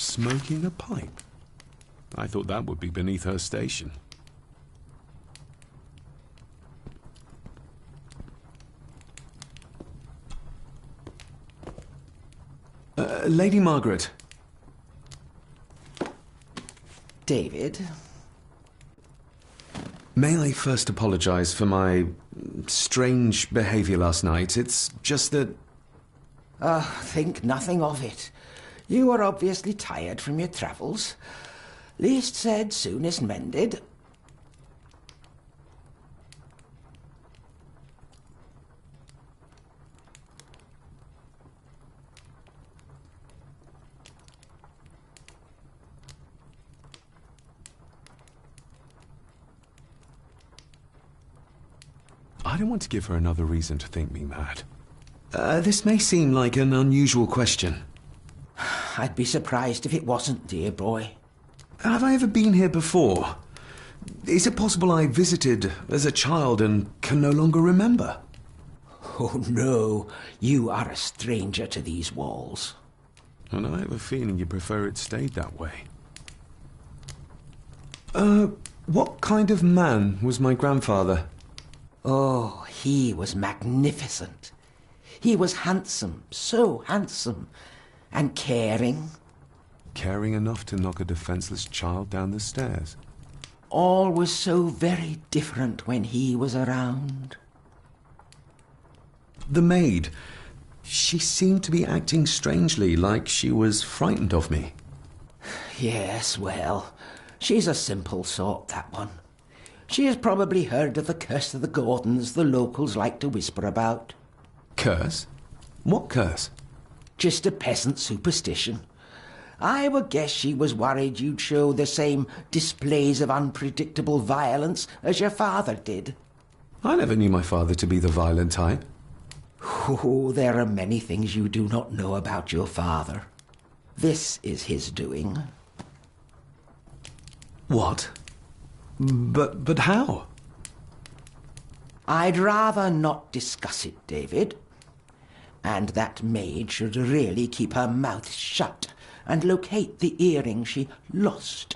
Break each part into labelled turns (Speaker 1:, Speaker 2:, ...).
Speaker 1: Smoking a pipe? I thought that would be beneath her station.
Speaker 2: Lady Margaret.
Speaker 3: David?
Speaker 2: May I first apologize for my strange behavior last night? It's just that...
Speaker 3: Think nothing of it. You were obviously tired from your travels. Least said, soonest mended.
Speaker 1: I don't want to give her another reason to think me mad.
Speaker 2: This may seem like an unusual question.
Speaker 3: I'd be surprised if it wasn't, dear boy.
Speaker 2: Have I ever been here before? Is it possible I visited as a child and can no longer remember?
Speaker 3: Oh, no. You are a stranger to these walls.
Speaker 1: And I have a feeling you prefer it stayed that way.
Speaker 2: What kind of man was my grandfather?
Speaker 3: Oh, he was magnificent. He was handsome, so handsome, and caring.
Speaker 1: Caring enough to knock a defenseless child down the stairs.
Speaker 3: All was so very different when he was around.
Speaker 2: The maid. She seemed to be acting strangely, like she was frightened of me.
Speaker 3: Yes, well, she's a simple sort, that one. She has probably heard of the curse of the Gordons the locals like to whisper about.
Speaker 2: Curse? What curse?
Speaker 3: Just a peasant superstition. I would guess she was worried you'd show the same displays of unpredictable violence as your father did.
Speaker 2: I never knew my father to be the violent type.
Speaker 3: Oh, there are many things you do not know about your father. This is his doing.
Speaker 2: What? But how?
Speaker 3: I'd rather not discuss it, David. And that maid should really keep her mouth shut and locate the earring she lost.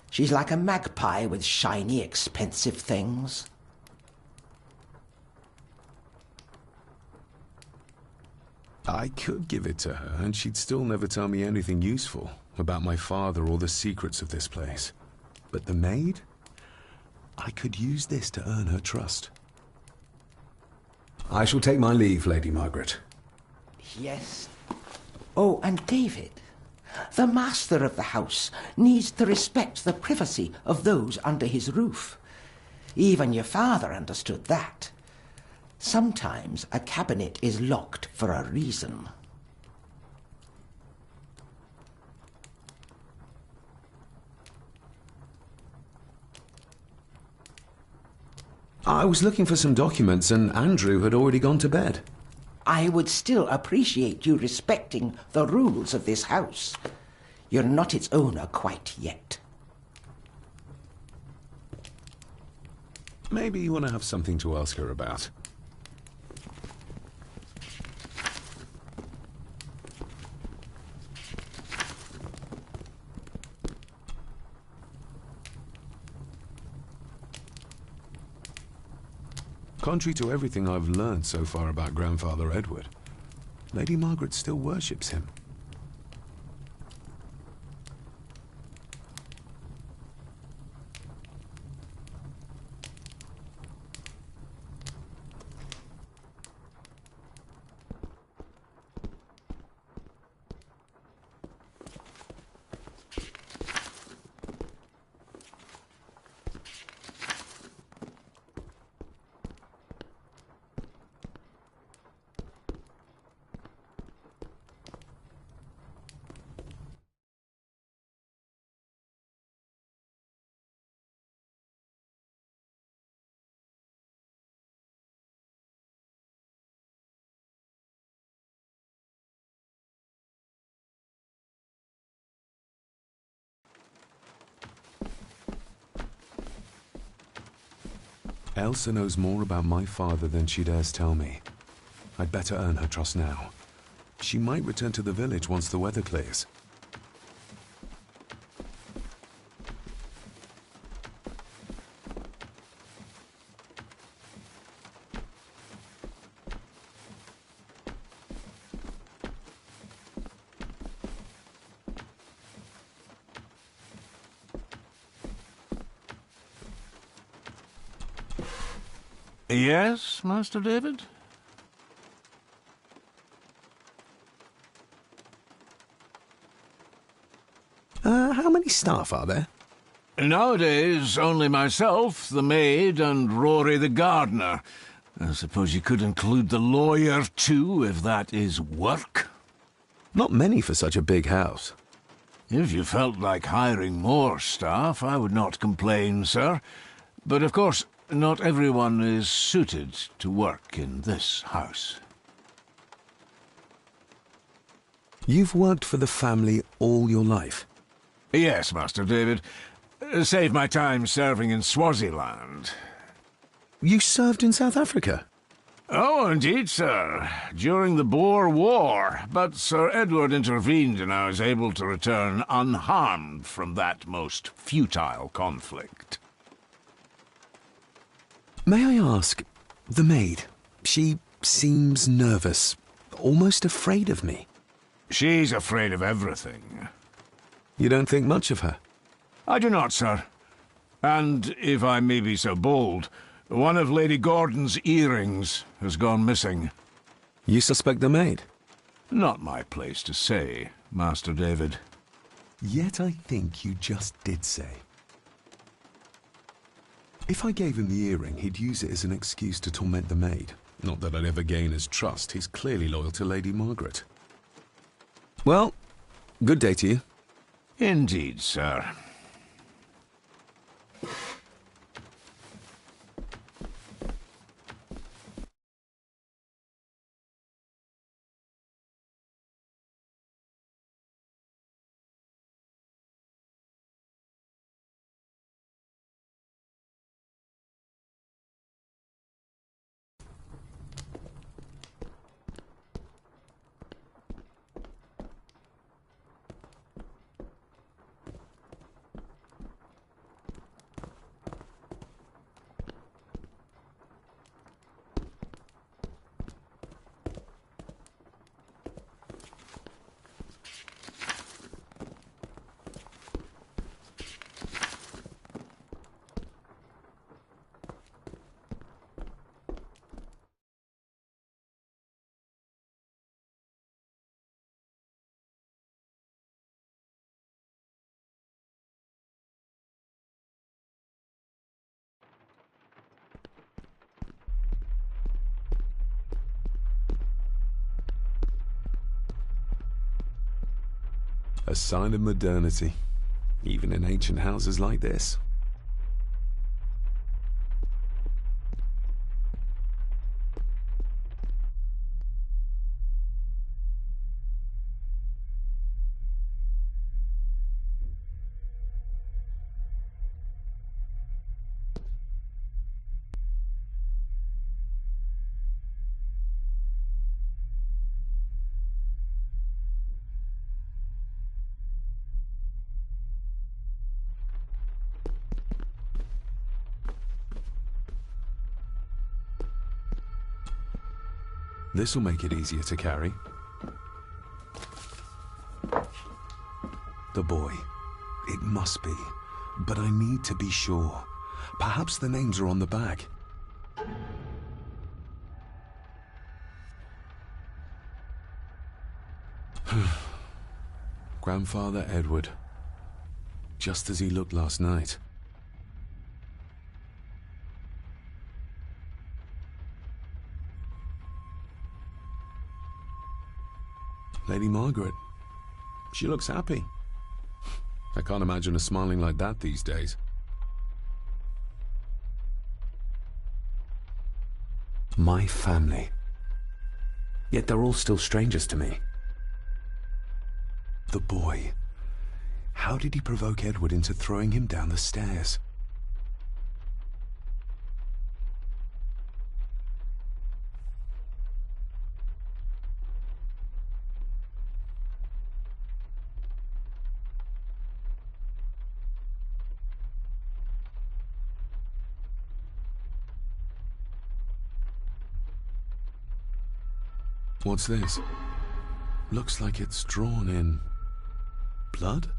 Speaker 3: She's like a magpie with shiny, expensive things.
Speaker 1: I could give it to her, and she'd still never tell me anything useful about my father or the secrets of this place. But the maid? I could use this to earn her trust.
Speaker 2: I shall take my leave, Lady Margaret.
Speaker 3: Yes. Oh, and David, the master of the house needs to respect the privacy of those under his roof. Even your father understood that. Sometimes a cabinet is locked for a reason.
Speaker 2: I was looking for some documents and Andrew had already gone to bed.
Speaker 3: I would still appreciate you respecting the rules of this house. You're not its owner quite yet.
Speaker 1: Maybe you want to have something to ask her about. Contrary to everything I've learned so far about Grandfather Edward, Lady Margaret still worships him. Elsa knows more about my father than she dares tell me. I'd better earn her trust now. She might return to the village once the weather clears.
Speaker 4: Yes, Master David?
Speaker 2: How many staff are there?
Speaker 4: Nowadays, only myself, the maid, and Rory the gardener. I suppose you could include the lawyer, too, if that is work.
Speaker 2: Not many for such a big house.
Speaker 4: If you felt like hiring more staff, I would not complain, sir. But of course, not everyone is suited to work in this house.
Speaker 2: You've worked for the family all your life?
Speaker 4: Yes, Master David. Save my time serving in Swaziland.
Speaker 2: You served in South Africa?
Speaker 4: Oh, indeed, sir. During the Boer War. But Sir Edward intervened and I was able to return unharmed from that most futile conflict.
Speaker 2: May I ask, the maid, she seems nervous, almost afraid of me.
Speaker 4: She's afraid of everything.
Speaker 2: You don't think much of her?
Speaker 4: I do not, sir. And, if I may be so bold, one of Lady Gordon's earrings has gone missing.
Speaker 2: You suspect the maid?
Speaker 4: Not my place to say, Master David.
Speaker 1: Yet I think you just did say. If I gave him the earring, he'd use it as an excuse to torment the maid. Not that I'd ever gain his trust. He's clearly loyal to Lady Margaret.
Speaker 2: Well, good day to you.
Speaker 4: Indeed, sir.
Speaker 1: A sign of modernity, even in ancient houses like this. This'll make it easier to carry. The boy. It must be. But I need to be sure. Perhaps the names are on the back. Grandfather Edward. Just as he looked last night. Lady Margaret. She looks happy. I can't imagine her smiling like that these days. My family. Yet they're all still strangers to me. The boy. How did he provoke Edward into throwing him down the stairs? What's this? Looks like it's drawn in blood?